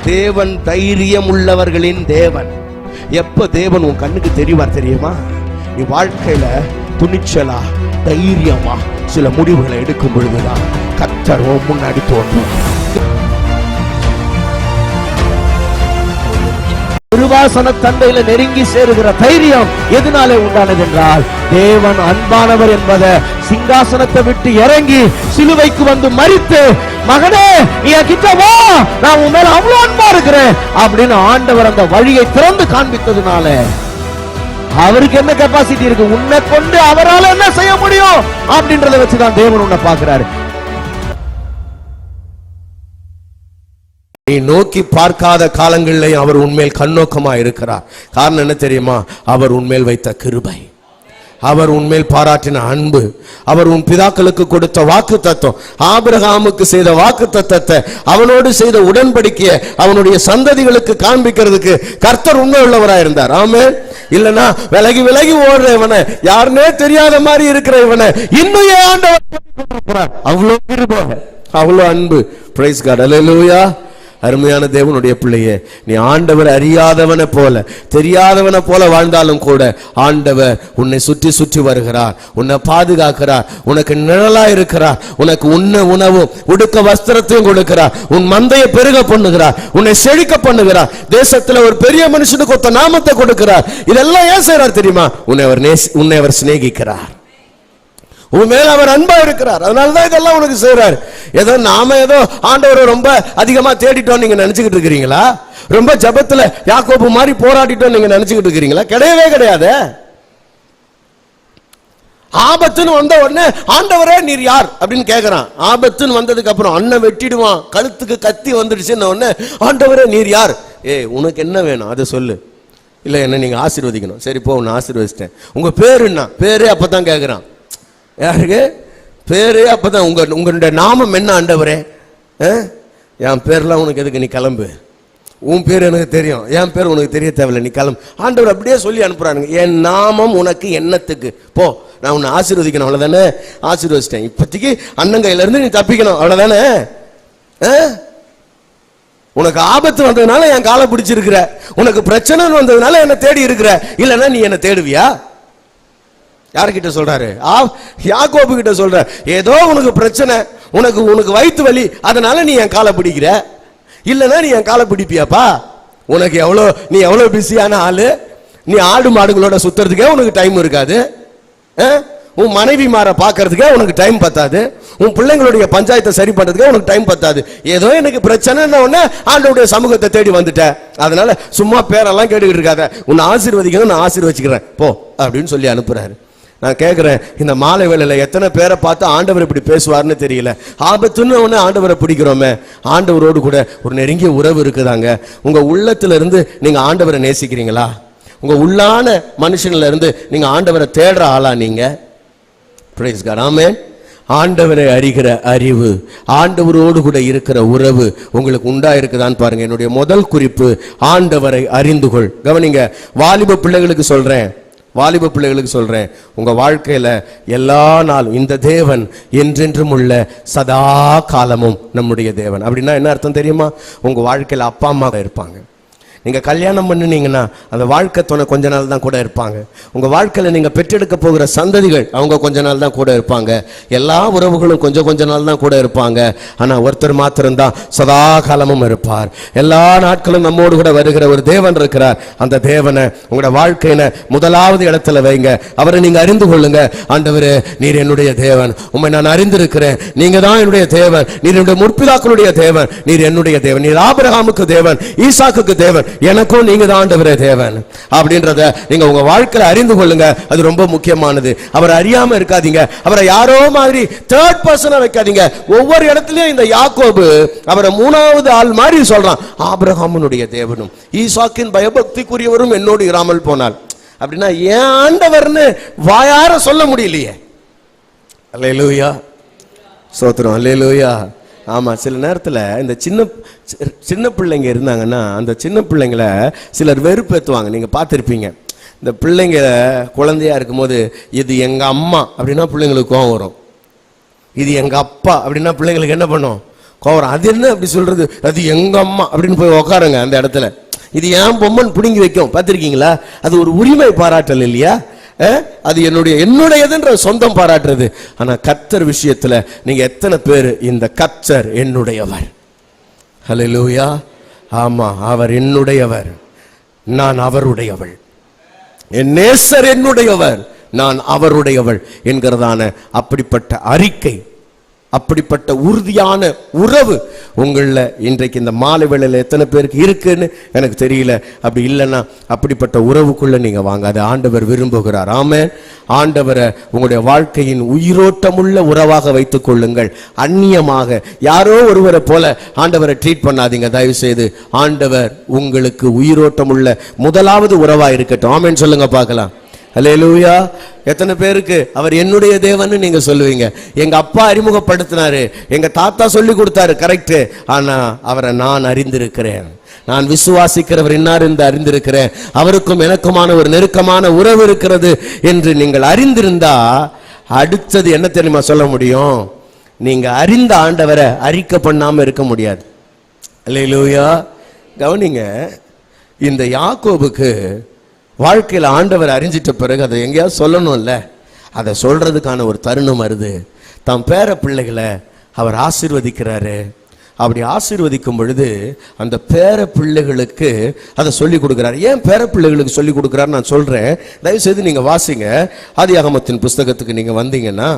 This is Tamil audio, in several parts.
தேவன் தைரியம் உள்ளவர்களின் தேவன். எப்ப தேவன் உன் கண்ணுக்கு தெரிவார் தெரியுமா? நீ வாழ்க்கையில துணிச்சலா தைரியமா சில முடிவுகளை எடுக்கும் பொழுதுதான் கர்த்தர் முன்னாடி தோன்றும். திருவாசன தந்தையில நெருங்கி சேருகிற தைரியம் எதனாலே உண்டானது என்றால், தேவன் அன்பானவர் என்பதை சிங்காசனத்தை விட்டு இறங்கி சிலுவைக்கு வந்து மரித்து, மகனே நீ கிட்ட வா, நான் உன் மேல அவ்வளவு அன்பா இருக்கிறேன் அப்படின்னு ஆண்டவர் அந்த வழியை திறந்து காண்பித்ததுனால அவருக்கு என்ன கெப்பாசிட்டி இருக்கு, உன்னை கொண்டு அவரால் என்ன செய்ய முடியும் அப்படின்றத வச்சுதான் தேவன் உன்னை பார்க்கிறாரு. நீ நோக்கி பார்க்காத காலங்களில் அவர் உன்மேல் கண்ணோக்கமா இருக்கிறார். காரணம் என்ன தெரியுமா? அவர் உன்மேல் வைத்த கிருபை, அவர் உன்மேல் பாராட்டின அன்பு, அவர் உன் பிதாக்களுக்கு கொடுத்த வாக்கு தத்துவம், ஆபிரகாமுக்கு செய்த வாக்கு தத்தத்தை, அவனோடு செய்த உடன்படிக்கையை அவனுடைய சந்ததிகளுக்கு காண்பிக்கிறதுக்கு கர்த்தர் உண்மை உள்ளவராக இருந்தார். ஆமென். இல்லனா விலகி விலகி ஓடுற இவனை, யாருன்னே தெரியாத மாதிரி இருக்கிற இவனை இன்னும் ஆண்டவர் அவ்வளவு கிருபை, அவ்வளவு அன்பு. Praise God. அல்லேலூயா. அருமையான தேவனுடைய பிள்ளையே, நீ ஆண்டவர் அறியாதவனை போல தெரியாதவனை போல வாழ்ந்தாலும் கூட ஆண்டவர் உன்னை சுற்றி சுற்றி வருகிறார், உன்னை பாதுகாக்கிறார், உனக்கு நிழலா இருக்கிறார், உனக்கு உண்ண உணவும் உடுக்க வஸ்திரத்தையும் கொடுக்கிறார், உன் மந்தையை பெருக பண்ணுகிறார், உன்னை செழிக்க பண்ணுகிறார், தேசத்துல ஒரு பெரிய மனுஷனுக்கு ஒத்த நாமத்தை கொடுக்கிறார். இதெல்லாம் ஏன் செய்றார் தெரியுமா? உன்னை அவர் சிநேகிக்கிறார், உன் மேல அவர் அன்பா இருக்கிறார். அதனாலதான் இதெல்லாம் உனக்கு செய்றார். ஏதோ நாம ஏதோ ஆண்டவரை ரொம்ப அதிகமா தேடிட்டோம் நீங்க நினைச்சுக்கிட்டு இருக்கிறீங்களா? ரொம்ப ஜபத்துல யாக்கோபு மாதிரி போராடிட்டோம் நீங்க நினைச்சுக்கிட்டு இருக்கிறீங்களா? கிடையவே கிடையாது. ஆபத்துன்னு வந்த உடனே ஆண்டவரே நீர் யார் அப்படின்னு கேட்கிறான். ஆபத்துன்னு வந்ததுக்கு அப்புறம் அண்ணன் வெட்டிடுவான், கழுத்துக்கு கத்தி வந்துடுச்சுன்னு உடனே ஆண்டவரே நீர் யார்? உனக்கு என்ன வேணும் அதை சொல்லு. இல்ல என்ன நீங்க ஆசீர்வதிக்கணும். சரி போ, உன்னை ஆசீர்வதிச்சிட்டேன். உங்க பேரு என்ன? பேரே அப்பதான் கேட்கிறான். யாருக்கு பேரு? அப்பதான் உங்களுடைய நாமம் என்ன ஆண்டவரே? என் பேர்லாம் உனக்கு எதுக்கு, நீ கிளம்பு, உன் பேர் எனக்கு தெரியும், என் பேர் உனக்கு தெரிய தேவையில்லை, நீ கிளம்பு. ஆண்டவர் அப்படியே சொல்லி அனுப்புறாங்க. என் நாமம் உனக்கு என்னத்துக்கு? போ, நான் உன்னை ஆசீர்வதிக்கணும், அவ்வளவுதானே? ஆசீர்வதிச்சிட்டேன். இப்போதைக்கு அண்ணன் கையில இருந்து நீ தப்பிக்கணும், அவ்வளவுதானே? உனக்கு ஆபத்து வந்ததுனால என் காலை பிடிச்சிருக்கிற, உனக்கு பிரச்சனை வந்ததுனால என்ன தேடி இருக்கிற, இல்லைன்னா நீ என்ன தேடுவியா? யாருக்கிட்ட சொல்றாரு? யாக்கோபு கிட்ட சொல்ற. ஏதோ உனக்கு பிரச்சனை, உனக்கு வயிற்று வலி, அதனால நீ என் காலை பிடிக்கிற, இல்லைன்னா நீ என் காலை பிடிப்பியாப்பா? உனக்கு நீ எவ்வளவு பிஸியான ஆளு, நீ ஆடு மாடுகளோட சுத்துறதுக்கே உனக்கு டைம் இருக்காது, உன் மனைவி மாற பாக்குறதுக்கே உனக்கு டைம் பத்தாது, உன் பிள்ளைங்களுடைய பஞ்சாயத்தை சரி பண்றதுக்கே உனக்கு டைம் பத்தாது. ஏதோ எனக்கு பிரச்சனை உடனே ஆண்டவருடைய சமூகத்தை தேடி வந்துட்ட, அதனால சும்மா பேரெல்லாம் கேட்டுக்கிட்டு இருக்காத, உன்னை ஆசீர்வதிக்கணும், நான் ஆசீர்வதிக்கிறேன் போ அப்படின்னு சொல்லி அனுப்புறாரு. நான் கேட்கிறேன், இந்த மாலை வேளையில எத்தனை பேரை பார்த்து ஆண்டவர் இப்படி பேசுவார்னு தெரியல. ஆபத்துன்னு ஒன்று ஆண்டவரை பிடிக்கிறோமே, ஆண்டவரோடு கூட ஒரு நெருங்கிய உறவு இருக்குதாங்க. உங்க உள்ளத்துல இருந்து நீங்க ஆண்டவரை நேசிக்கிறீங்களா? உங்க உள்ளான மனுஷன்ல இருந்து நீங்க ஆண்டவரை தேடுற ஆளா நீங்க? Praise God. ஆமென். ஆண்டவரை அறிகிற அறிவு, ஆண்டவரோடு கூட இருக்கிற உறவு உங்களுக்கு உண்டா இருக்குதான்னு பாருங்க. என்னுடைய முதல் குறிப்பு, ஆண்டவரை அறிந்து கொள். கவனிங்க, வாலிப பிள்ளைகளுக்கு சொல்றேன், உங்க வாழ்க்கையில எல்லா நாளும் இந்த தேவன் என்றென்றும் உள்ள சதா காலமும் நம்முடைய தேவன். அப்படின்னா என்ன அர்த்தம் தெரியுமா? உங்க வாழ்க்கையில அப்பா அம்மா இருப்பாங்க. நீங்க கல்யாணம் பண்ணினீங்கன்னா அந்த வாழ்க்கை துணை கொஞ்ச நாள் தான் கூட இருப்பாங்க. உங்க வாழ்க்கையில நீங்க பெற்றெடுக்க போகிற சந்ததிகள் அவங்க கொஞ்ச நாள் தான் கூட இருப்பாங்க. எல்லா உறவுகளும் கொஞ்ச நாள் தான் கூட இருப்பாங்க. ஆனா ஒருத்தர் மாத்திரம்தான் சதா காலமும் இருப்பார். எல்லா நாட்களும் நம்மோடு கூட வருகிற ஒரு தேவன் இருக்கிறார். அந்த தேவனை உங்களோட வாழ்க்கையில முதலாவது இடத்துல வைங்க. அவரை நீங்க அறிந்து கொள்ளுங்க. ஆண்டவரே, நீர் என்னுடைய தேவன், உம்மை நான் அறிந்திருக்கிறேன், நீங்க தான் என்னுடைய தேவன், நீர் என்னுடைய முற்பிதாக்களுடைய தேவன், நீர் என்னுடைய தேவன், நீர் ஆபிரகாமுக்கு தேவன், ஈசாக்குக்கு தேவன், எனக்கும் நீங்க தான் ஆண்டவரே தேவன் அப்படின்றத நீங்க உங்க வாழ்க்கையில அறிந்து கொள்ளுங்க. அது ரொம்ப முக்கியமானது. அவரை அறியாம இருக்காதீங்க, அவரை யாரோ மாதிரி தேர்ட் பர்சனா வைக்காதீங்க. ஒவ்வொரு இடத்துலயும் இந்த யாக்கோபு அவரை மூணாவது ஆள் மாதிரி சொல்றான். ஆபிரகாமுடைய தேவனும் ஈசாக்கின் பயபக்திக்குரியவரும் என்னோடு இராமல் போனாள். அப்படின்னா ஏன் ஆண்டவர்னு வாயார சொல்ல முடியலையே. அல்லேலூயா, ஸ்தோத்திரம், அல்லேலூயா. ஆமா, சில நேரத்தில் இந்த சின்ன பிள்ளைங்க இருந்தாங்கன்னா அந்த சின்ன பிள்ளைங்களை சிலர் வெறுப்பேற்றுவாங்க. நீங்க பார்த்துருப்பீங்க. இந்த பிள்ளைங்க குழந்தையா இருக்கும்போது இது எங்க அம்மா அப்படின்னா பிள்ளைங்களுக்கு கோவம் வரும், இது எங்க அப்பா அப்படின்னா பிள்ளைங்களுக்கு என்ன பண்ணும்? கோவரம். அது என்ன அப்படி சொல்றது, அது எங்க அம்மா அப்படின்னு போய் உக்காருங்க அந்த இடத்துல. இது ஏன் பொம்மன் பிடுங்கி வைக்கும் பார்த்திருக்கீங்களா? அது ஒரு உரிமை பாராட்டல் இல்லையா? அது என்னுடையதுன்ற சொந்தம் பாராட்டுறது. ஆனா கர்த்தர் விஷயத்துல நீங்க எத்தனை பேர் இந்த கர்த்தர் என்னுடையவர்? ஹல்லேலூயா. ஆமா, அவர் என்னுடையவர், நான் அவருடையவள். என் நேசர் என்னுடையவர், நான் அவருடையவள் என்கிறதான அப்படிப்பட்ட அறிக்கை, அப்படிப்பட்ட உறுதியான உறவு உங்கள இன்றைக்கு இந்த மாலை வேளையில் எத்தனை பேருக்கு இருக்குன்னு எனக்கு தெரியல. அப்படி இல்லைன்னா அப்படிப்பட்ட உறவுக்குள்ள நீங்க வாங்க. அது ஆண்டவர் விரும்புகிறார். ஆமென். ஆண்டவரை உங்களுடைய வாழ்க்கையின் உயிரோட்டமுள்ள உறவாக வைத்துக் கொள்ளுங்கள். அந்நியமாக யாரோ ஒருவரை போல ஆண்டவரை ட்ரீட் பண்ணாதீங்க தயவு செய்து. ஆண்டவர் உங்களுக்கு உயிரோட்டமுள்ள முதலாவது உறவா இருக்கட்டும். ஆமென் சொல்லுங்க பார்க்கலாம். ஹல்லேலூயா. எத்தனை பேருக்கு அவர் என்னுடைய தேவன்னு நீங்க சொல்லுவீங்க? எங்க அப்பா அறிமுகப்படுத்தினாரு, எங்க தாத்தா சொல்லி கொடுத்தாரு, கரெக்ட். ஆனா அவரை நான் அறிந்திருக்கிறேன், நான் விசுவாசிக்கிறவர் இன்னார் என்று அறிந்திருக்கிறேன், அவருக்கும் எனக்குமான ஒரு நெருக்கமான உறவு இருக்கிறது என்று நீங்கள் அறிந்திருந்தா அடுத்தது என்ன தெரியுமா சொல்ல முடியும்? நீங்க அறிந்த ஆண்டவரை அறிக்கை பண்ணாம இருக்க முடியாது. ஹல்லேலூயா. கவனிங்க, இந்த யாக்கோபுக்கு வாழ்க்கையில் ஆண்டவர் அறிஞ்சிட்ட பிறகு அதை எங்கேயாவது சொல்லணும்ல, அதை சொல்றதுக்கான ஒரு தருணம் வருது. தம் பேர பிள்ளைகளை அவர் ஆசீர்வதிக்கிறாரு. அப்படி ஆசீர்வதிக்கும் பொழுது அந்த பேர பிள்ளைகளுக்கு அதை சொல்லி கொடுக்கிறார். ஏன் பேர பிள்ளைகளுக்கு சொல்லி கொடுக்கிறார் நான் சொல்றேன், தயவு செய்து நீங்க வாசிங்க. ஆதியாகமத்தின் புஸ்தகத்துக்கு நீங்க வந்தீங்கன்னா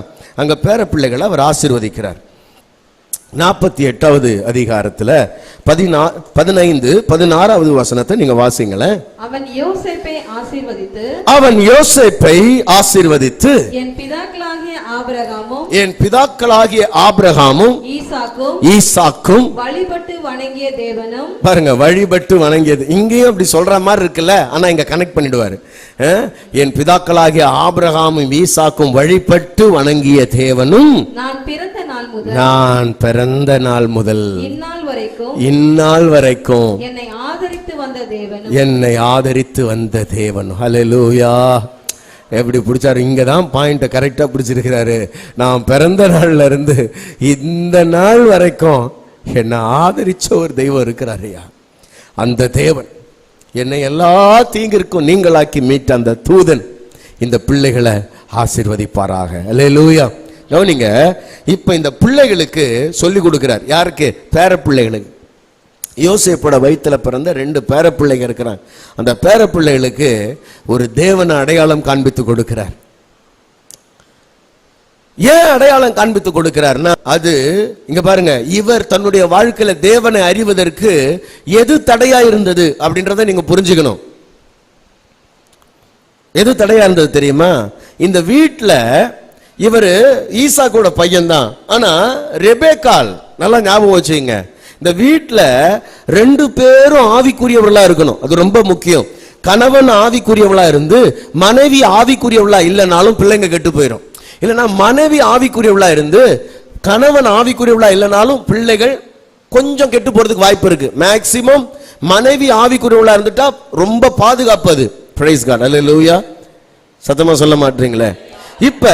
அங்க பேர பிள்ளைகளை அவர் ஆசீர்வதிக்கிறார். 48வது அதிகாரத்துல 15-16வது வசனத்தை நீங்க வாசிங்களேன். அவன் யோசேப்பை ஆசீர்வதித்து என் பிதாக்களாகிய ஆபிரகாமும் ஈசாக்கும் வழிபட்டு வணங்கிய தேவனும். பாருங்க, வழிபட்டு வணங்கியது. இங்கேயும் அப்படி சொல்ற மாதிரி இருக்குல்ல, ஆனா இங்க கனெக்ட் பண்ணிடுவாரு. என் பிதாக்களாகிய ஆபிரகாமும் ஈசாக்கும் வழிபட்டு வணங்கிய தேவனும் நான் பிறந்த நாள் முதல் இந்நாள் வரைக்கும் என்னை ஆதரித்து வந்த தேவன். ஹல்லேலூயா. எப்படி பிடிச்சாரு? இங்கதான் பாயிண்ட கரெக்டா பிடிச்சிருக்கிறாரு. நான் பிறந்த நாள்ல இருந்து இந்த நாள் வரைக்கும் என்னை ஆதரிச்ச ஒரு தெய்வம் இருக்கிறாரையா. அந்த தேவன் என்னை எல்லா தீங்கிற்கும் நீங்களாக்கி மீட்ட அந்த தூதன் இந்த பிள்ளைகளை ஆசீர்வதிப்பாராக. ஹல்லேலூயா. கவனிங்க, இப்ப இந்த பிள்ளைகளுக்கு சொல்லி கொடுக்கிறார். யாருக்கு? பேர பிள்ளைகளுக்கு. யோசேப்போட வயிற்றுல பிறந்த 2 பேர பிள்ளைங்க இருக்கிறாங்க. அந்த பேர பிள்ளைகளுக்கு ஒரு தேவனை அடையாளம் காண்பித்து கொடுக்கிறார். ஏன் அடையாளம் காண்பித்து கொடுக்கிறார்னா, அது இங்க பாருங்க, இவர் தன்னுடைய வாழ்க்கையில தேவனை அறிவதற்கு எது தடையா இருந்தது அப்படின்றத நீங்க புரிஞ்சுக்கணும். எது தடையா இருந்தது தெரியுமா? இந்த வீட்டுல இவரு ஈசாக்கோட பையன் தான், ஆனா ரெபேக்காள், நல்லா ஞாபகம் வச்சுங்க, இந்த வீட்டுல 2 பேரும் ஆவிக்குரியவர்களா இருக்கணும். அது ரொம்ப முக்கியம். கணவன் ஆவிக்குரியவளா இருந்து மனைவி ஆவிக்குரியவளா இல்லைனாலும் பிள்ளைங்க கெட்டு போயிடும். இல்லைன்னா மனைவி ஆவிக்குரியவளா இருந்து கணவன் ஆவிக்குரியவளா இல்லைனாலும் பிள்ளைகள் கொஞ்சம் கெட்டு போறதுக்கு வாய்ப்பு இருக்கு. மேக்சிமம் மனைவி ஆவிக்குரியவளா இருந்துட்டா ரொம்ப பாதுகாப்பது. Praise God. ஹல்லேலூயா. சத்தமா சொல்ல மாட்டீங்களே? இப்ப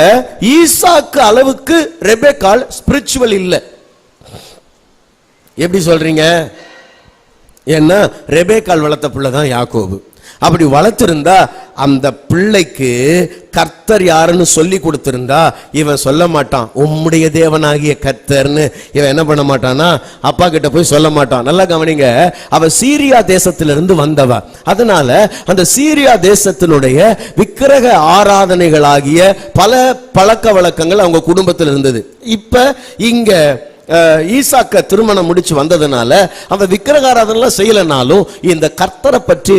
ஈசாக்கு அளவுக்கு ரெபேக்காள் ஸ்பிரிச்சுவல் இல்ல. எப்படி சொல்றீங்க? ஏன்னா ரெபேக்காள் வளர்த்த பிள்ளை தான் யாக்கோபு. அப்படி வளர்த்திருந்தா அந்த பிள்ளைக்கு கர்த்தர் யாருன்னு சொல்லி கொடுத்திருந்தா இவன் சொல்ல மாட்டான் உம்முடைய தேவனாகிய கர்த்தர்னு. இவன் என்ன பண்ண மாட்டானா, அப்பா கிட்ட போய் சொல்ல மாட்டான். நல்லா கவனிங்க, அவ சீரியா தேசத்திலிருந்து வந்தவ. அதனால அந்த சீரியா தேசத்தினுடைய விக்கிரக ஆராதனைகளாகிய பல பழக்க வழக்கங்கள் அவங்க குடும்பத்தில் இருந்தது. இப்ப இங்க ஈசாக்க திருமணம் முடிச்சு வந்ததுனால அவன் விக்கிரகாராதனைலாம் செய்யலனாலும் இந்த கர்த்தரை பற்றி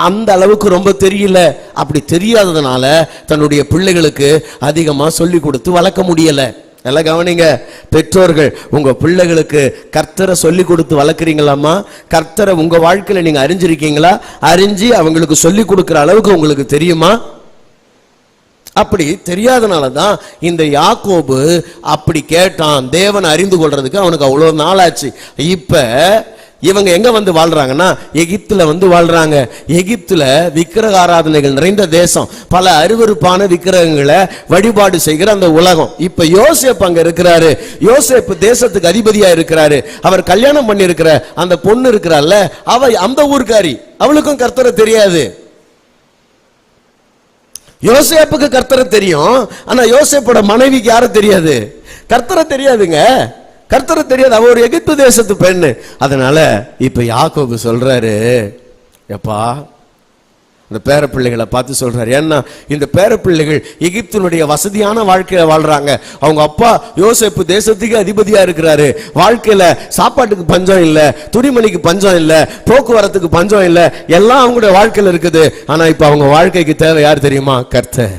அந்த அளவுக்கு ரொம்ப தெரியல. அப்படி தெரியாததுனால தன்னுடைய பிள்ளைகளுக்கு அதிகமா சொல்லி கொடுத்து வளர்க்க முடியல. நல்லா கவனிங்க, பெற்றோர்கள் உங்க பிள்ளைகளுக்கு கர்த்தரை சொல்லி கொடுத்து வளர்க்குறீங்களாமா? கர்த்தரை உங்க வாழ்க்கையில நீங்க அறிஞ்சிருக்கீங்களா? அறிஞ்சு அவங்களுக்கு சொல்லி கொடுக்கிற அளவுக்கு உங்களுக்கு தெரியுமா? அப்படி தெரியாதனால தான் இந்த யாக்கோபு அப்படி கேட்டான். தேவனை அறிந்து கொள்றதுக்கு அவனுக்கு அவ்வளவு நாளாச்சு. இப்ப இவங்க எங்க வந்து வாழ்றாங்கன்னா எகிப்துல வந்து வாழ்றாங்க. எகிப்துல விக்கிரக ஆராதனைகள் நிறைந்த தேசம், பல அருவருப்பான விக்கிரகங்களை வழிபாடு செய்கிற அந்த உலகம். இப்ப யோசேப்பு அங்க இருக்கிறாரு. யோசேப்பு தேசத்துக்கு அதிபதியா இருக்கிறாரு. அவர் கல்யாணம் பண்ணி இருக்கிற அந்த பொண்ணு இருக்கிறாள்ல, அவ அந்த ஊர்க்காரி, அவளுக்கும் கர்த்தரை தெரியாது. யோசேப்புக்கு கர்த்தரை தெரியும், ஆனா யோசேப்போட மனைவிக்கு யாரும் தெரியாது, கர்த்தரை தெரியாதுங்க. கர்த்தரை தெரியாது, அவ ஒரு எகிப்து தேசத்து பெண்ணு. அதனால இப்ப யாக்கோபு சொல்றாரு, எப்பா இந்த பேர பிள்ளைகளை பார்த்து சொல்றாரு. ஏன்னா இந்த பேர பிள்ளைகள் எகிப்தினுடைய வசதியான வாழ்க்கையில வாழ்றாங்க. அவங்க அப்பா யோசேப்பு தேசத்துக்கு அதிபதியா இருக்கிறாரு. வாழ்க்கையில சாப்பாட்டுக்கு பஞ்சம் இல்ல, துணிமணிக்கு பஞ்சம் இல்ல, போக்குவரத்துக்கு பஞ்சம் இல்ல, எல்லாம் அவங்களுடைய வாழ்க்கையில இருக்குது. ஆனா இப்ப அவங்க வாழ்க்கைக்கு தேவை யார் தெரியுமா? கர்த்தர்.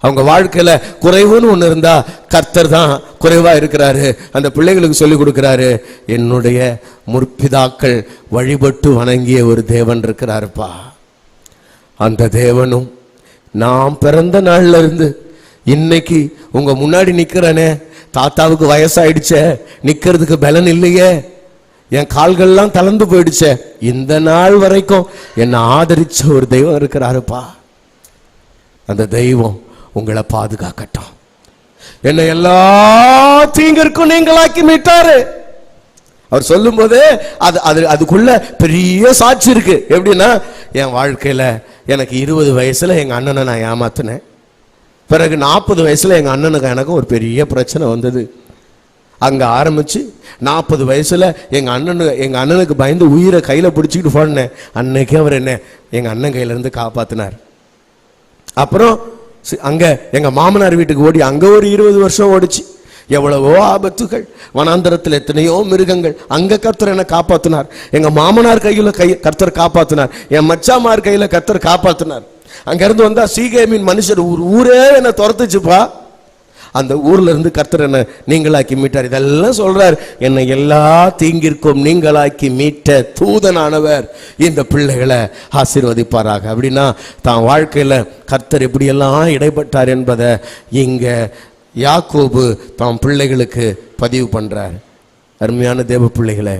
அவங்க வாழ்க்கையில குறைவுன்னு ஒண்ணு இருந்தா கர்த்தர் தான் குறைவா இருக்கிறாரு. அந்த பிள்ளைகளுக்கு சொல்லி கொடுக்கிறாரு, என்னுடைய முற்பிதாக்கள் வழிபட்டு வணங்கிய ஒரு தேவன் இருக்கிறாருப்பா. அந்த தேவனும் நாம் பிறந்த நாள்ல இருந்து இன்னைக்கு உங்க முன்னாடி நிக்கிறனே, தாத்தாவுக்கு வயசாயிடுச்சே, நிக்கிறதுக்கு பலன் இல்லையே, என் கால்கள்லாம் தளர்ந்து போயிடுச்சே, இந்த நாள் வரைக்கும் என்னை ஆதரிச்ச ஒரு தெய்வம் இருக்கிறாருப்பா. அந்த தெய்வம் உங்களை பாதுகாக்கட்டும். என்னை எல்லா தீங்கிற்கும் நீங்களாக்கி மீட்டாரு. அவர் சொல்லும் போது அதுக்குள்ள பெரிய சாட்சி இருக்கு. எப்படின்னா, என் வாழ்க்கையில எனக்கு 20 வயசுல எங்க அண்ணனை நான் ஏமாத்தினேன். பிறகு 40 வயசுல எங்க அண்ணனுக்கு எனக்கு ஒரு பெரிய பிரச்சனை வந்தது. அங்க ஆரம்பிச்சு 40 வயசுல எங்க அண்ணனுக்கு பயந்து உயிரை கையில பிடிச்சிக்கிட்டு போனேன். அன்னைக்கு அவர் என்ன எங்க அண்ணன் கையில இருந்து காப்பாத்தினார். அப்புறம் அங்க எங்க மாமனார் வீட்டுக்கு ஓடி அங்க ஒரு 20 வருஷம் ஓடிச்சு. எவ்வளவோ ஆபத்துகள், வனாந்தரத்தில் எத்தனையோ மிருகங்கள், அங்க கர்த்தர் என்ன காப்பாத்தினார். எங்க மாமனார் கையில கர்த்தர் காப்பாத்தினார், என் மச்சாமார் கையில கர்த்தர் காப்பாத்தினார். அங்க இருந்து வந்தா சீகேமின் மனுஷர் ஊரே என்ன துரத்துச்சுப்பா. அந்த ஊர்ல இருந்து கர்த்தர் என்ன நீங்களாக்கி மீட்டார். இதெல்லாம் சொல்றார். என்னை எல்லா தீங்கிற்கும் நீங்களாக்கி மீட்ட தூதனானவர் இந்த பிள்ளைகளை ஆசீர்வதிப்பாராக. அப்படின்னா தான் வாழ்க்கையில கர்த்தர் எப்படியெல்லாம் இடைப்பட்டார் என்பதை இங்க யாக்கோபு தாம் பிள்ளைகளுக்கு பதிவு பண்றார். அருமையான தேவ பிள்ளைகளே,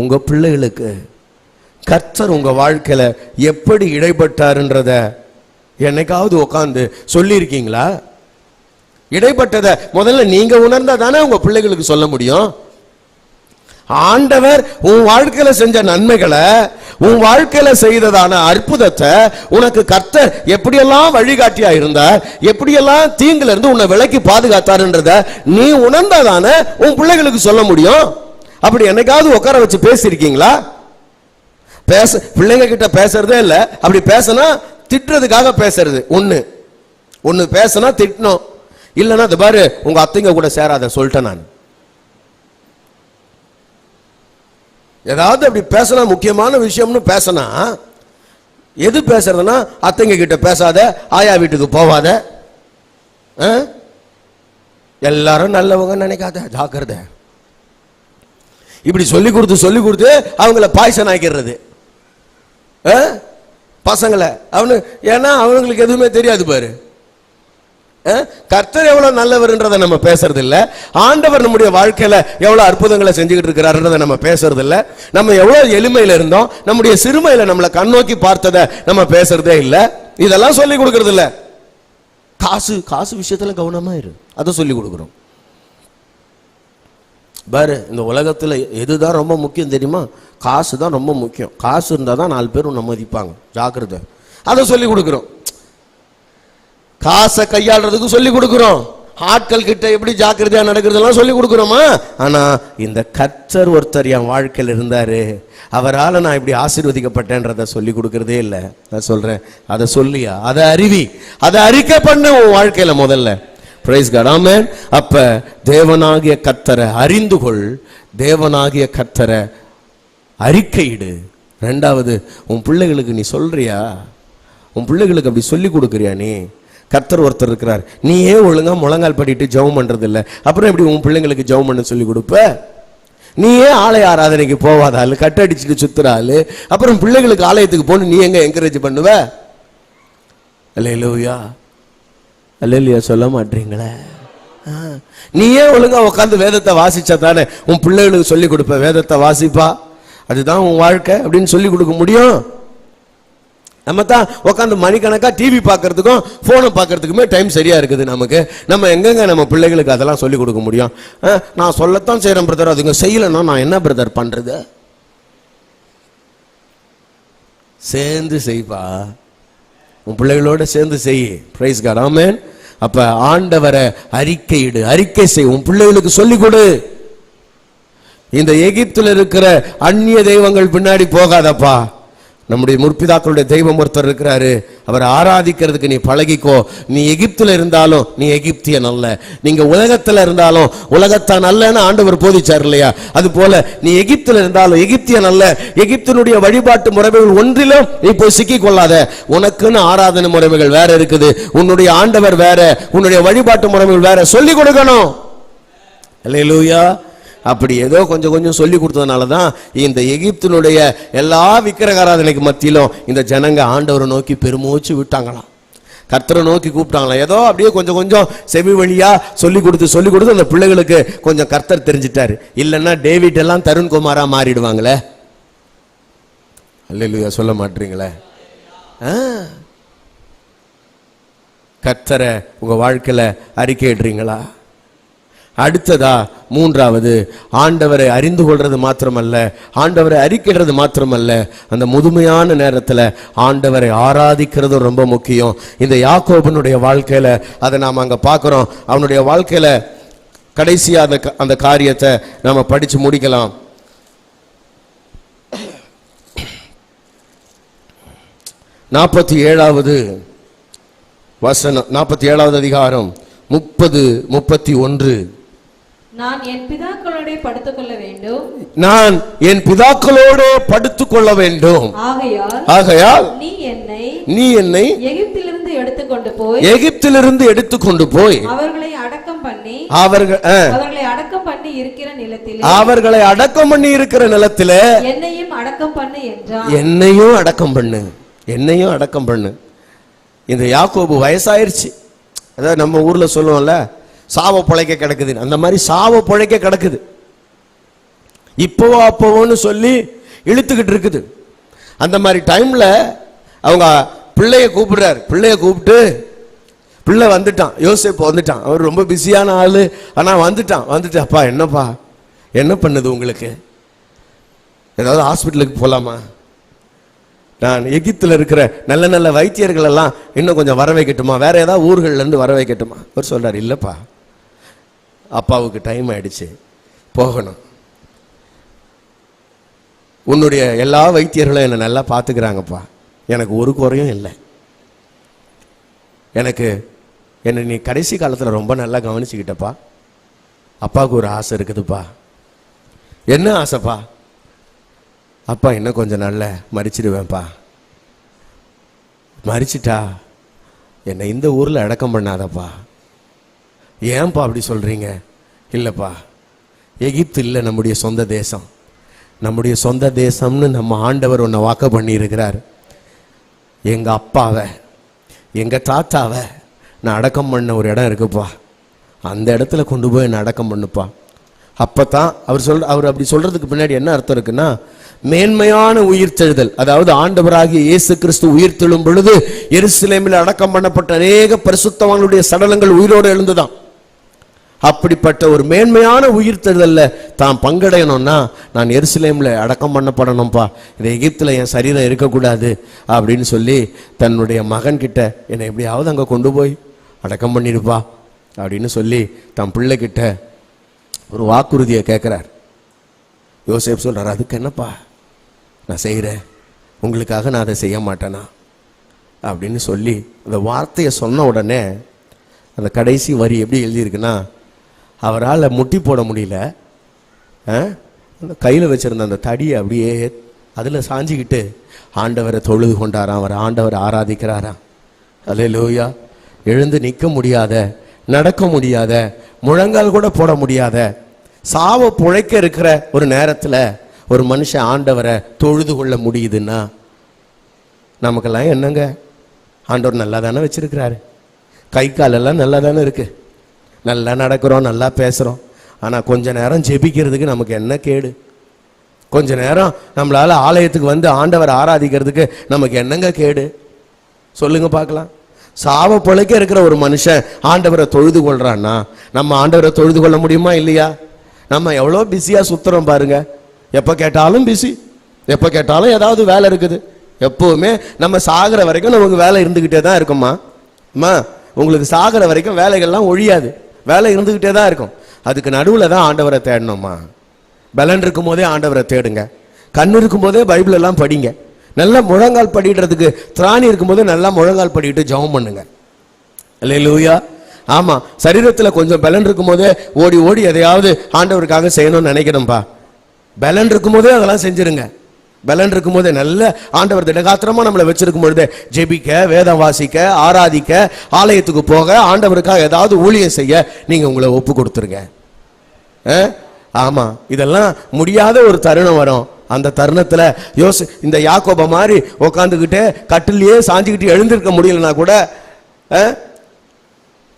உங்க பிள்ளைகளுக்கு கர்த்தர் உங்க வாழ்க்கையில எப்படி இடைப்பட்டாருன்றத என்னைக்காவது உட்கார்ந்து சொல்லி இருக்கீங்களா? இடைப்பட்டதை முதல்ல நீங்க உணர்ந்தா தானே உங்க பிள்ளைகளுக்கு சொல்ல முடியும். ஆண்டவர் உன் வாழ்க்கையில செஞ்ச நன்மைகளை, உன் வாழ்க்கையில செய்ததான அற்புதத்தை உனக்கு கர்த்தர் எப்படியெல்லாம் வழிகாட்டியா இருந்தார், எப்படியெல்லாம் தீங்குல இருந்து உன்னை விலக்கி பாதுகாத்தாருன்றத நீ உணர்ந்தாதானே உன் பிள்ளைகளுக்கு சொல்ல முடியும். அப்படி என்னைக்காவது உட்கார வச்சு பேசியிருக்கீங்களா? பிள்ளைங்க கிட்ட பேசுறதே இல்ல. அப்படி பேசினா திட்டுறதுக்காக பேசுறது. ஒன்னு பேசினா திட்டணும், இல்லைன்னா அது பாரு உங்க அத்தைங்க கூட சேராத சொல்லிட்டேன் நான். ஏதாவது அப்படி பேசினா, முக்கியமான விஷயம்னு பேசினா, எது பேசுறதுன்னா அத்தைங்க கிட்ட பேசாத, ஆயா வீட்டுக்கு போவாத, எல்லாரும் நல்லவங்க நினைக்காத, ஜாக்கிரதை. இப்படி சொல்லி கொடுத்து அவங்கள பாய்சன் ஆக்கிறது பசங்களை. ஏன்னா அவங்களுக்கு எதுவுமே தெரியாது பாரு. கர்த்தர் எவ்வளவு நல்லவர்ன்றதை நம்ம பேசுறது இல்ல. ஆண்டவர் நம்முடைய வாழ்க்கையில எவ்வளவு அற்புதங்களை செஞ்சுக்கிட்டு இருக்கிறாருன்றதை நம்ம பேசுறது இல்ல. நம்ம எவ்வளவு எளிமையில இருந்தோம், நம்முடைய சிறுமையில நம்மளை கண்ணோக்கி பார்த்ததை நம்ம பேசுறதே இல்ல. இதெல்லாம் சொல்லி கொடுக்கறது இல்ல. காசு விஷயத்துல கவனமா இரு, அதை சொல்லி கொடுக்கிறோம் பாரு. இந்த உலகத்துல எதுதான் ரொம்ப முக்கியம் தெரியுமா? காசு தான் ரொம்ப முக்கியம். காசு இருந்தா தான் 4 பேர் உன்னை மதிப்பாங்க, ஜாக்கிரதை. அதை சொல்லி கொடுக்கிறோம். காசை கையாளுறதுக்கு சொல்லி கொடுக்கிறோம். ஆட்கள் கிட்ட எப்படி ஜாக்கிரதையா நடக்கிறதெல்லாம் சொல்லி கொடுக்கிறோமா? ஆனா இந்த கர்த்தர் ஒருத்தர் என் வாழ்க்கையில் இருந்தாரு, அவரால் நான் இப்படி ஆசீர்வதிக்கப்பட்டேன்றதை சொல்லி கொடுக்கறதே இல்லை. நான் சொல்றேன், அதை சொல்லியா, அதை அறிவி, அதை அறிக்கை பண்ண உன் வாழ்க்கையில முதல்ல. பிரைஸ் காட், ஆமென். அப்ப தேவனாகிய கர்த்தரை அறிந்து கொள், தேவனாகிய கர்த்தரை அறிக்கையிடு. ரெண்டாவது, உன் பிள்ளைகளுக்கு நீ சொல்றியா? உன் பிள்ளைகளுக்கு அப்படி சொல்லி கொடுக்குறியா? நீ கர்த்தர் ஒருத்தர் இருக்கிறார், நீ ஏன் ஒழுங்கா முழங்கால் படிட்டு ஜெபம் பண்றது இல்லை, அப்புறம் எப்படி உன் பிள்ளைங்களுக்கு ஜெபம் பண்ண சொல்லி கொடுப்ப? நீ ஏன் ஆலய ஆராதனைக்கு போவாத ஆளு, கட்டடிச்சுட்டு சுத்துற ஆளு, அப்புறம் பிள்ளைகளுக்கு ஆலயத்துக்கு போன நீ எங்க என்கரேஜ் பண்ணுவ? அல்லேலூயா, அல்லேலூயா சொல்ல மாட்டீங்களே. நீ ஏன் ஒழுங்கா உட்காந்து வேதத்தை வாசிச்சா தானே உன் பிள்ளைகளுக்கு சொல்லி கொடுப்ப. வேதத்தை வாசிப்பா, அதுதான் உன் வாழ்க்கை அப்படின்னு சொல்லி கொடுக்க முடியும்? நம்ம தான் உட்காந்து மணிக்கணக்கா டிவி பார்க்கறதுக்கும் போனை பார்க்கறதுக்குமே டைம் சரியா இருக்குது நமக்கு. நம்ம எங்கெங்க நம்ம பிள்ளைகளுக்கு அதெல்லாம் சொல்லி கொடுக்க முடியும்? நான் சொல்லத்தான் செய்யறேன் பிரதர், அதுங்க செய்யலன்னா நான் என்ன பிரதர் பண்றது? சேர்ந்து செய்ப்பா, உன் பிள்ளைகளோட சேர்ந்து செய். பிரைஸ் காட், ஆமென். அப்ப ஆண்டவரை அறிக்கையிடு, அறிக்கை செய், உன் பிள்ளைகளுக்கு சொல்லிக் கொடு. இந்த எகிப்தில் இருக்கிற அந்நிய தெய்வங்கள் பின்னாடி போகாதப்பா. நம்முடைய முற்பிதாக்களுடைய தெய்வம் ஒருத்தர் இருக்கிறாரு, அவரை ஆராதிக்கிறதுக்கு நீ பழகிக்கோ. நீ எகிப்துல இருந்தாலும் நீ எகிப்தியன் அல்ல, நீங்க உலகத்துல இருந்தாலும் உலகத்தான் அல்லன்னு ஆண்டவர் போதிச்சார் இல்லையா? அது போல நீ எகிப்துல இருந்தாலும் எகிப்தியன் அல்ல. எகிப்தினுடைய வழிபாட்டு முறைகள் ஒன்றிலும் நீ போய் சிக்கிக் கொள்ளாத. உனக்குன்னு ஆராதனை முறைகள் வேற இருக்குது, உன்னுடைய ஆண்டவர் வேற, உன்னுடைய வழிபாட்டு முறைகள் வேற. சொல்லிக் கொடுக்கணும். அல்லேலூயா. அப்படி ஏதோ கொஞ்சம் கொஞ்சம் சொல்லி கொடுத்ததுனால தான் இந்த எகிப்தினுடைய எல்லா விக்கிரகாராதனைக்கு மத்தியிலும் இந்த ஜனங்க ஆண்டவரை நோக்கி பெருமூச்சு விட்டாங்களாம், கர்த்தரை நோக்கி கூப்பிட்டாங்களாம். ஏதோ அப்படியே கொஞ்சம் கொஞ்சம் செவி வழியா சொல்லி கொடுத்து அந்த பிள்ளைகளுக்கு கொஞ்சம் கர்த்தர் தெரிஞ்சிட்டாரு. இல்லைன்னா டேவிட் எல்லாம் தருண்குமாரா மாறிடுவாங்களே. அல்லேலூயா சொல்ல மாட்டீங்களே? கர்த்தரை உங்க வாழ்க்கையில அறிக்கையிடுறீங்களா? அடுத்ததா மூன்றாவது, ஆண்டவரை அறிந்து கொள்றது மாத்திரமல்ல, ஆண்டவரை அறிக்கிறது மாத்திரமல்ல, அந்த முதுமையான நேரத்தில் ஆண்டவரை ஆராதிக்கிறது ரொம்ப முக்கியம். இந்த யாக்கோபனுடைய வாழ்க்கையில அதை நாம் அங்க பார்க்கிறோம். அவனுடைய வாழ்க்கையில கடைசியா அந்த காரியத்தை நாம படிச்சு முடிக்கலாம். 47வது வசனம், 47வது அதிகாரம் 30-31. நான் என் பிதாக்களோட படுத்துக்கொள்ள வேண்டும், நான் என் பிதாக்களோடு படுத்துக்கொள்ள வேண்டும். ஆகையால் நீ என்னை எகிப்திலிருந்து எடுத்துக்கொண்டு போய் அவர்களை அடக்கம் பண்ணி இருக்கிற நிலத்திலே என்னையும் அடக்கம் பண்ணு என்றான். என்னையும் அடக்கம் பண்ணு. இந்த யாக்கோபு வயசாயிருச்சு. அதாவது நம்ம ஊர்ல சொல்லுவோம்ல, சாவ பொழைக்க கிடக்குது, அந்த மாதிரி சாவ பொழைக்க கிடக்குது. இப்போவோ அப்போவோன்னு சொல்லி இழுத்துக்கிட்டு இருக்குது. அந்த மாதிரி டைம்ல அவங்க பிள்ளைய கூப்பிடுறாரு. பிள்ளைய கூப்பிட்டு, பிள்ளை வந்துட்டான், யோசேப்பு வந்துட்டான். அவர் ரொம்ப பிஸியான ஆளு, ஆனா வந்துட்டு அப்பா என்னப்பா என்ன பண்ணுது உங்களுக்கு? ஏதாவது ஹாஸ்பிட்டலுக்கு போலாமா? நான் எகிப்தில் இருக்கிற நல்ல நல்ல வைத்தியர்கள் எல்லாம் இன்னும் கொஞ்சம் வர வைக்கட்டுமா? வேற ஏதாவது ஊர்கள்ல இருந்து வர வைக்கட்டுமா? அவர் சொல்றாரு, இல்லப்பா, அப்பாவுக்கு டைம் ஆயிடுச்சு, போகணும். உன்னுடைய எல்லா வைத்தியர்களும் என்னை நல்லா பார்த்துக்கிறாங்கப்பா, எனக்கு ஒரு குறையும் இல்லை. என்னை நீ கடைசி காலத்தில் ரொம்ப நல்லா கவனிச்சுக்கிட்டப்பா. அப்பாவுக்கு ஒரு ஆசை இருக்குதுப்பா. என்ன ஆசைப்பா? அப்பா இன்னும் கொஞ்சம் நல்லா மறிச்சிடுவேன்ப்பா. மறிச்சிட்டா என்னை இந்த ஊரில் அடக்கம் பண்ணாதப்பா. ஏன்பா அப்படி சொல்றீங்க? இல்லைப்பா, எகிப்து இல்லை நம்முடைய சொந்த தேசம். நம்முடைய சொந்த தேசம்னு நம்ம ஆண்டவர் ஒன்று வாக்கு பண்ணி இருக்கிறார். எங்கள் அப்பாவை எங்கள் தாத்தாவை நான் அடக்கம் பண்ண ஒரு இடம் இருக்குப்பா, அந்த இடத்துல கொண்டு போய் என்னை அடக்கம் பண்ணுப்பா. அப்பதான் அவர் அப்படி சொல்றதுக்கு பின்னாடி என்ன அர்த்தம் இருக்குன்னா, மேன்மையான உயிர்த்தெழுதல், அதாவது ஆண்டவராகிய இயேசு கிறிஸ்து உயிர்த்தெழும் பொழுது எருசலேமில் அடக்கம் பண்ணப்பட்ட அநேக பரிசுத்தவான்களுடைய சடலங்கள் உயிரோடு எழுந்துதான். அப்படிப்பட்ட ஒரு மேன்மையான உயிர்த்தெழுதல்ல தான் பங்கடையணும்னா நான் எருசலேமில் அடக்கம் பண்ணப்படணும்ப்பா, இந்த எகிப்தில் என் சரீரம் இருக்கக்கூடாது அப்படின்னு சொல்லி தன்னுடைய மகன் கிட்ட என்னை எப்படியாவது அங்கே கொண்டு போய் அடக்கம் பண்ணிடுப்பா அப்படின்னு சொல்லி தன் பிள்ளைகிட்ட ஒரு வாக்குறுதியை கேட்குறார். யோசேப் சொல்றார், அதுக்கு என்னப்பா நான் செய்கிறேன், உங்களுக்காக நான் அதை செய்ய மாட்டேனா அப்படின்னு சொல்லி அந்த வார்த்தையை சொன்ன உடனே அந்த கடைசி வரி எப்படி எழுதியிருக்குன்னா, அவரால் முட்டி போட முடியல, அந்த கையில் வச்சிருந்த அந்த தடியை அப்படியே அதில் சாஞ்சிக்கிட்டு ஆண்டவரை தொழுது கொண்டாராம். அவர் ஆண்டவரை ஆராதிக்கிறாராம். அல்லேலூயா. எழுந்து நிற்க முடியாத, நடக்க முடியாத, முழங்கால் கூட போட முடியாத, சாவ புழைக்க இருக்கிற ஒரு நேரத்தில் ஒரு மனுஷன் ஆண்டவரை தொழுது கொள்ள முடியுதுன்னா நமக்கெல்லாம் என்னங்க, ஆண்டவர் நல்லா தானே வச்சிருக்கிறாரு, கை காலெல்லாம் நல்லா தானே இருக்கு, நல்லா நடக்கிறோம், நல்லா பேசுகிறோம். ஆனால் கொஞ்ச நேரம் ஜெபிக்கிறதுக்கு நமக்கு என்ன கேடு? கொஞ்ச நேரம் நம்மளால ஆலயத்துக்கு வந்து ஆண்டவர் ஆராதிக்கிறதுக்கு நமக்கு என்னங்க கேடு சொல்லுங்க பார்க்கலாம். சாவ பொழைக்க இருக்கிற ஒரு மனுஷன் ஆண்டவரை தொழுது கொள்றான்னா நம்ம ஆண்டவரை தொழுது கொள்ள முடியுமா இல்லையா? நம்ம எவ்வளோ பிஸியா சுத்துறோம் பாருங்க. எப்ப கேட்டாலும் பிஸி, எப்ப கேட்டாலும் ஏதாவது வேலை இருக்குது. எப்பவுமே நம்ம சாகிற வரைக்கும் நமக்கு வேலை இருந்துகிட்டே தான் இருக்குமா? அம்மா, உங்களுக்கு சாகிற வரைக்கும் வேலைகள்லாம் ஒழியாது, வேலை இருந்துகிட்டே தான் இருக்கும். அதுக்கு நடுவில் தான் ஆண்டவரை தேடணுமா? பலன் இருக்கும் போதே ஆண்டவரை தேடுங்க. கண் இருக்கும் போதே பைபிள் எல்லாம் படிங்க. நல்லா முழங்கால் படிடுறதுக்கு திராணி இருக்கும் போதே நல்லா முழங்கால் படிட்டு ஜெபம் பண்ணுங்க. அல்லேலூயா. ஆமா, சரீரத்துல கொஞ்சம் பலன் இருக்கும் போதே ஓடி ஓடி எதையாவது ஆண்டவருக்காக செய்யணும்னு நினைக்கணும்பா. பலன் இருக்கும் போதே அதெல்லாம் செஞ்சிருங்க. பலன் இருக்கும் போதே நல்ல ஆண்டவர் திடகாத்திரமா நம்மளை வச்சிருக்கும் பொழுதே ஜெபிக்க, வேதம் வாசிக்க, ஆராதிக்க, ஆலயத்துக்கு போக, ஆண்டவருக்காக ஏதாவது ஊழியம் செய்ய நீங்க உங்களை ஒப்பு கொடுத்துருங்க. ஆமா, இதெல்லாம் முடியாத ஒரு தருணம் வரும். அந்த தருணத்துல இந்த யாக்கோப மாதிரி உக்காந்துக்கிட்டே கட்டிலேயே சாஞ்சுக்கிட்டு எழுந்திருக்க முடியலன்னா கூட,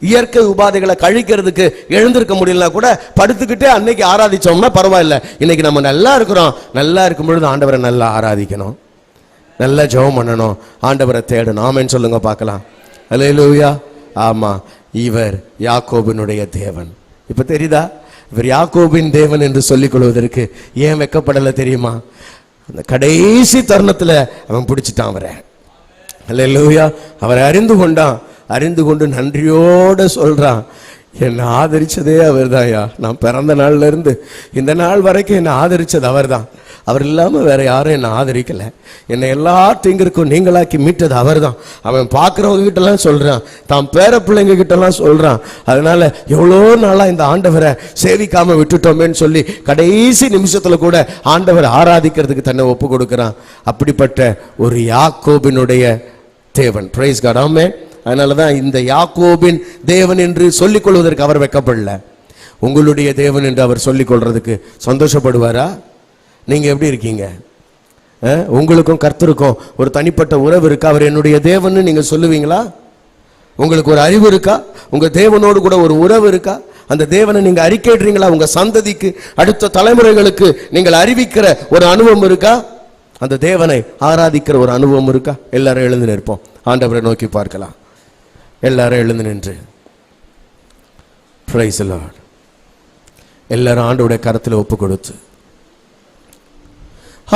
இயற்கை உபாதைகளை கழிக்கிறதுக்கு எழுந்திருக்க முடியலனா கூட படுத்துக்கிட்டே அன்னைக்கு ஆராதிச்சோம்னா பரவாயில்ல. இன்னைக்கு நம்ம நல்லா இருக்கிறோம். நல்லா இருக்கும் பொழுது ஆண்டவரை நல்லா ஆராதிக்கணும், நல்லா ஜெபம் பண்ணணும், ஆண்டவரை தேடணும். ஆமென் சொல்லுங்க பார்க்கலாம். அல்லேலூயா. ஆமா, இவர் யாக்கோபினுடைய தேவன். இப்ப தெரியுதா? இவர் யாக்கோபின் தேவன் என்று சொல்லிக் கொள்வதற்கு ஏன் வெக்கப்படலை தெரியுமா? அந்த கடைசி தருணத்துல அவன் பிடிச்சிட்டான் அவரை. அல்லேலூயா. அவரை அறிந்து கொண்டான். அறிந்து கொண்டு நன்றியோட சொல்றான், என்னை ஆதரிச்சதே அவர் தான்யா. நான் பிறந்த நாள்ல இருந்து இந்த நாள் வரைக்கும் என்னை ஆதரிச்சது அவர் தான். அவர் இல்லாம வேற யாரும் என்னை ஆதரிக்கல. என்னை எல்லா தீங்கிற்கும் நீங்களாக்கி மீட்டது அவர் தான். அவன் பார்க்கிறவங்க கிட்ட எல்லாம் சொல்றான், தான் பேர பிள்ளைங்க கிட்ட எல்லாம் சொல்றான். அதனால எவ்வளோ நாளா இந்த ஆண்டவரை சேவிக்காம விட்டுட்டோமேன்னு சொல்லி கடைசி நிமிஷத்துல கூட ஆண்டவர் ஆராதிக்கிறதுக்கு தன்னை ஒப்பு கொடுக்கிறான். அப்படிப்பட்ட ஒரு யாக்கோபினுடைய தேவன். Praise God. ஆமென். அதனாலதான் இந்த யாக்கோபின் தேவன் என்று சொல்லிக் கொள்வதற்கு அவர் வெட்கப்படல. உங்களுடைய தேவன் என்று அவர் சொல்லிக் கொள்றதுக்கு சந்தோஷப்படுவாரா? நீங்க எப்படி இருக்கீங்க? உங்களுக்கும் கர்த்தருக்கும் ஒரு தனிப்பட்ட உறவு இருக்கா? அவர் என்னுடைய தேவன் நீங்க சொல்லுவீங்களா? உங்களுக்கு ஒரு அறிவு இருக்கா? உங்க தேவனோடு கூட ஒரு உறவு இருக்கா? அந்த தேவனை நீங்க அறிக்கையிடுறீங்களா? உங்க சந்ததிக்கு, அடுத்த தலைமுறைகளுக்கு நீங்கள் அறிவிக்கிற ஒரு அனுபவம் இருக்கா? அந்த தேவனை ஆராதிக்கிற ஒரு அனுபவம் இருக்கா? எல்லாரும் எழுந்து நிற்போம், ஆண்டவரை நோக்கி பார்க்கலாம். எல்லாரும் எழுந்து நின்று பிரைஸ் தி லார்ட். எல்லாரும் ஆண்டவருடைய கரத்தில் ஒப்பு கொடுத்து,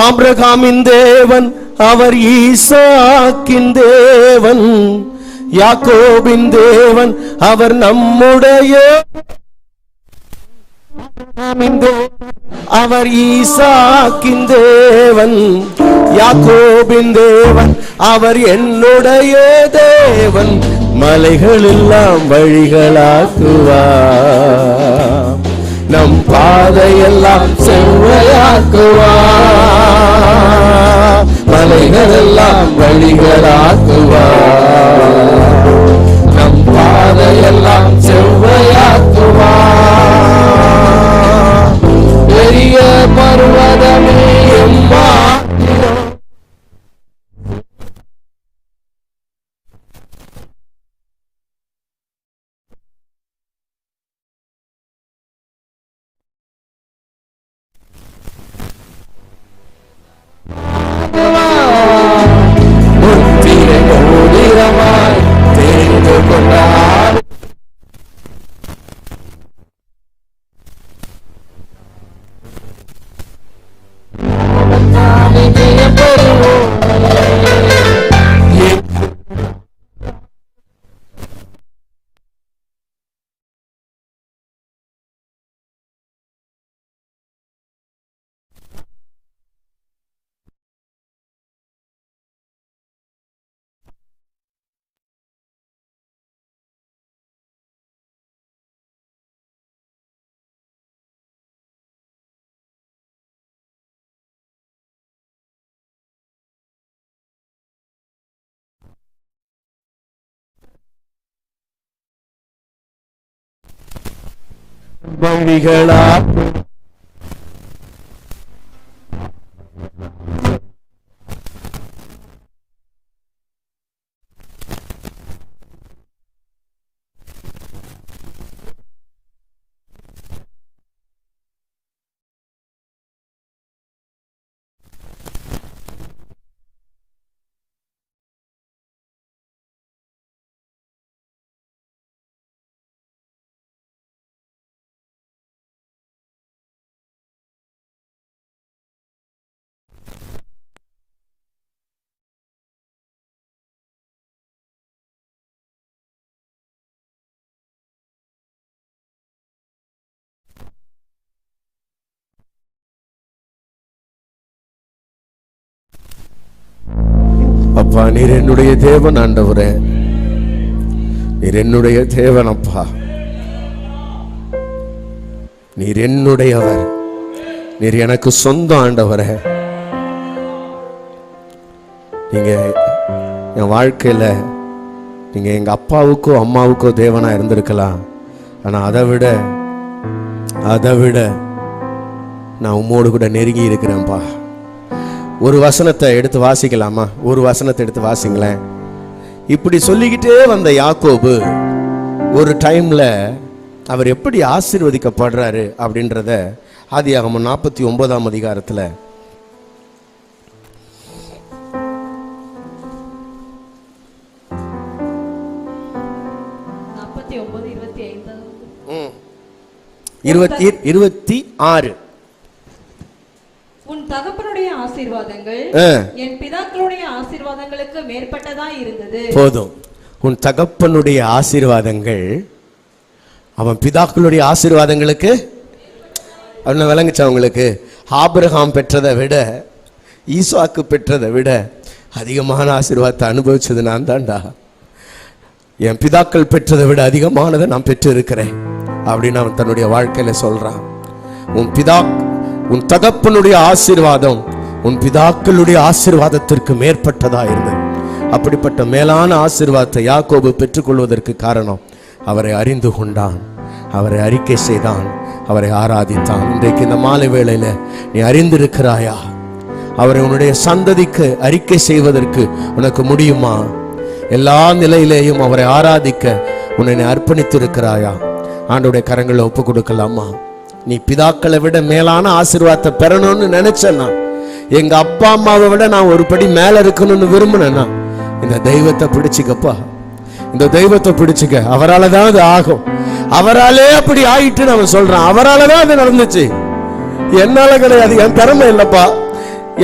ஆபிரகாமின் தேவன் அவர், ஈசாக்கின் தேவன், யாக்கோபின் தேவன் அவர் நம்முடைய அவர், ஈசாக்கின் தேவன், யாக்கோபின் தேவன் அவர் என்னுடைய தேவன். மலைகள் எல்லாம் வழிகளாக்குவார், நம் பாதையெல்லாம் செவ்வையாக்குவார். மலைகள் எல்லாம் வழிகளாக்குவார், நம் பாதையெல்லாம் செவ்வையாக்குவார். பெரிய பர்வதமே எம்மா தெரிந்து கொண்டார். வழிகளா அப்பா நீர் என்னுடைய தேவன் ஆண்டவரே, நீர் என்னுடைய தேவன் அப்பா, நீர் என்னுடையவர், நீர் எனக்கு சொந்தம் ஆண்டவரே. நீங்க என் வாழ்க்கையில நீங்க எங்க அப்பாவுக்கோ அம்மாவுக்கோ தேவனா இருந்திருக்கலாம். ஆனா அதை விட நான் உம்மோடு கூட நெருங்கி இருக்கிறேன்ப்பா. ஒரு வசனத்தை எடுத்து வாசிக்கலாமா? ஒரு வசனத்தை எடுத்து வாசிங்களேன். இப்படி சொல்லிக்கிட்டே வந்த யாக்கோபு ஒரு டைம்ல அவர் எப்படி ஆசீர்வதிக்கப்படுறாரு அப்படின்றத ஆதியாகமம் 49ஆம் அதிகாரத்துல இருபத்தி 26 உன் தகப்பனுடைய ஆசீர்வாதங்கள் என் பிதாக்களுடைய ஆசீர்வாதங்களுக்கு மேற்பட்டதா இருந்தது. போதும். உன் தகப்பனுடைய ஆசீர்வாதங்கள் அவன் பிதாக்களுடைய ஆசீர்வாதங்களுக்கு அவனை விளங்குச்சா உங்களுக்கு? ஆபிரகாம் பெற்றதை விட, ஈசாக்கு பெற்றதை விட அதிகமான ஆசீர்வாதத்தை அனுபவிச்சது நான் தான்டா. என் பிதாக்கள் பெற்றதை விட அதிகமானதை நான் பெற்று இருக்கிறேன் அப்படின்னு அவன் தன்னுடைய வாழ்க்கையில சொல்றான். உன் தகப்பனுடைய ஆசீர்வாதம் உன் பிதாக்களுடைய ஆசீர்வாதத்திற்கு மேற்பட்டதா இருந்தது. அப்படிப்பட்ட மேலான ஆசீர்வாதத்தை யாக்கோபு பெற்றுக்கொள்வதற்கு காரணம் அவரை அறிந்து கொண்டான், அவரை அறிக்கை செய்தான், அவரை ஆராதித்தான். இன்றைக்கு இந்த மாலை வேளையில நீ அறிந்திருக்கிறாயா? அவரை உன்னுடைய சந்ததிக்கு அறிக்கை செய்வதற்கு உனக்கு முடியுமா? எல்லா நிலையிலேயும் அவரை ஆராதிக்க உன்னை அர்ப்பணித்திருக்கிறாயா? ஆண்டவருடைய கரங்களை ஒப்பு கொடுக்கலாமா? நீ பிதாக்களை விட மேலான ஆசீர்வாதத்தை பெறணும்னு நினைச்சேன்னா, எங்க அப்பா அம்மாவை விட நான் ஒரு படி மேல இருக்கணும்னு விரும்பினேன்னா, இந்த தெய்வத்தை பிடிச்சிக்கப்பா, இந்த தெய்வத்தை பிடிச்சிக்க. அவரால் தான் அது ஆகும். அவராலே அப்படி ஆயிட்டு நம்ம சொல்றான். அவரால் தான் அது நடந்துச்சு, என்னால கிடையாது. என் திறமை இல்லப்பா,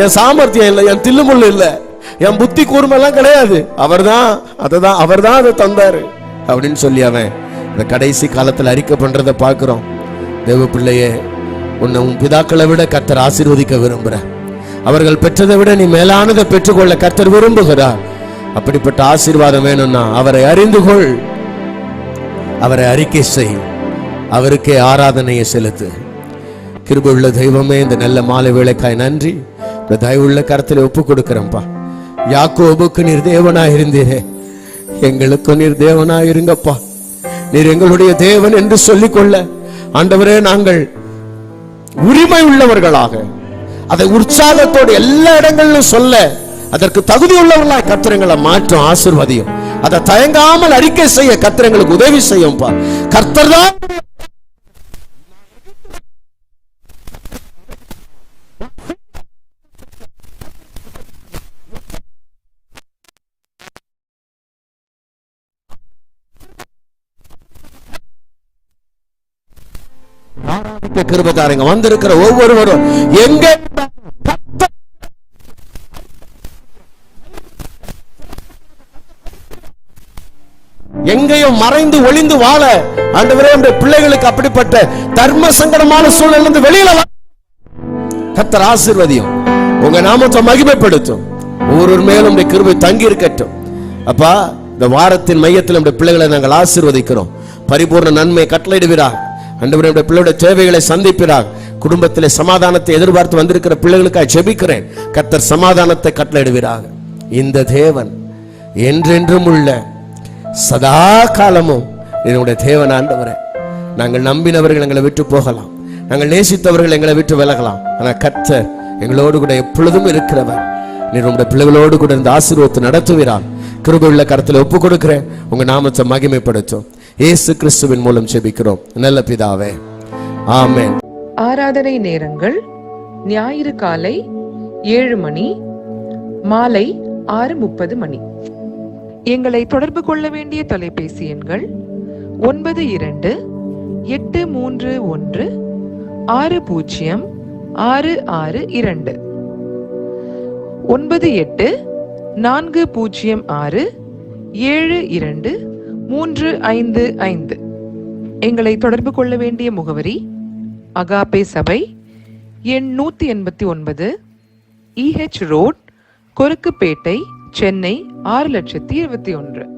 என் சாமர்த்தியம் இல்லை, என் தில்லுமுள்ளு இல்லை, என் புத்தி கூர்மெல்லாம் கிடையாது. அவர்தான் அதை தந்தாரு அப்படின்னு சொல்லி அவன் இந்த கடைசி காலத்தில் அறிக்கை பண்றதை பார்க்கிறோம். தேவ பிள்ளையே, உன்னை உன் பிதாக்களை விட கர்த்தர் ஆசீர்வதிக்க விரும்புற. அவர்கள் பெற்றதை விட நீ மேலானதை பெற்றுக்கொள்ள கர்த்தர் விரும்புகிறார். அப்படிப்பட்ட ஆசீர்வாதம் வேணும்னா அவரை அறிந்து கொள், அவரை அறிக்கை செய், அவருக்கே ஆராதனையை செலுத்து. கிருபையுள்ள தெய்வமே, இந்த நல்ல மாலை வேளைக்காய் நன்றி. இந்த தயவுள்ள கரத்தில் ஒப்பு கொடுக்கிறேன்ப்பா. யாக்கோபுக்கு நீர் தேவனாய் இருந்தீரே, எங்களுக்கும் நீர் தேவனாய் இருங்கப்பா. நீர் எங்களுடைய தேவன் என்று சொல்லிக்கொள்ள ஆண்டவரே நாங்கள் உரிமை உள்ளவர்களாக, அதை உற்சாகத்தோடு எல்லா இடங்களிலும் சொல்ல அதற்கு தகுதி உள்ளவர்களாய் கர்த்தரங்களை மாற்றும் ஆசீர்வாதியும். அதை தயங்காமல் அறிக்கை செய்ய கர்த்தரங்களுக்கு உதவி செய்யும். கர்த்தர் தான் கிருபைக்காரங்க வந்திருக்கிற ஒவ்வொருவரும் எங்கேயும் மறைந்து ஒளிந்து வாழ ஆண்டவரே, நம்முடைய பிள்ளைகளுக்கு அப்படிப்பட்ட தர்ம சங்கடமான சூழலிலிருந்து வெளியில கர்த்தர் ஆசீர்வதியும். உங்க நாமத்தை மகிமைப்படுத்தும். ஒவ்வொரு மேலும் நம்முடைய கிருபை தங்கி இருக்கட்டும். அப்பா, இந்த வாரத்தின் மையத்தில் நம்முடைய பிள்ளைகளை நாங்கள் ஆசீர்வதிக்கிறோம். பரிபூர்ண நன்மை கட்டளையிடுவீராக. ஆண்டவரே, நம்முடைய பிள்ளையுடைய தேவைகளை சந்திப்பீராக. குடும்பத்திலே சமாதானத்தை எதிர்பார்த்து வந்திருக்கிற பிள்ளைகளுக்காக ஜெபிக்கிறேன். கர்த்தர் சமாதானத்தை கட்டளையிடுவீராக. இந்த தேவன் என்றென்றும் உள்ள சதா காலமும் என்னுடைய தேவன் ஆண்டவரே. நாங்கள் நம்பினவர்கள் எங்களை விட்டு போகலாம், நாங்கள் நேசித்தவர்கள் எங்களை விட்டு விலகலாம், ஆனால் கர்த்தர் எங்களோடு கூட எப்பொழுதும் இருக்கிறவர். நீர் உங்களுடைய பிள்ளைகளோடு கூட இந்த ஆசீர்வாதத்தை நடத்துவீரால். கிருபையுள்ள கரத்தில் ஒப்பு கொடுக்கிறேன். உங்க நாமத்தை மகிமைப்படுத்தும். இயேசு கிறிஸ்துவின் மூலம் ஜெபிக்கிறோம் நல்ல பிதாவே, ஆமென். ஆராதனை நேரங்கள்: ஞாயிறு காலை 7 மணி, மாலை 6:30 மணி. எங்களை தொடர்பு கொள்ள வேண்டிய தொலைபேசி எண்கள் 92-831-606662, 98-406-7255. எங்களை தொடர்பு கொள்ள வேண்டிய முகவரி: அகாபே சபை, எண் 189, EH ரோட், கொருக்குப்பேட்டை, சென்னை 6,21,000.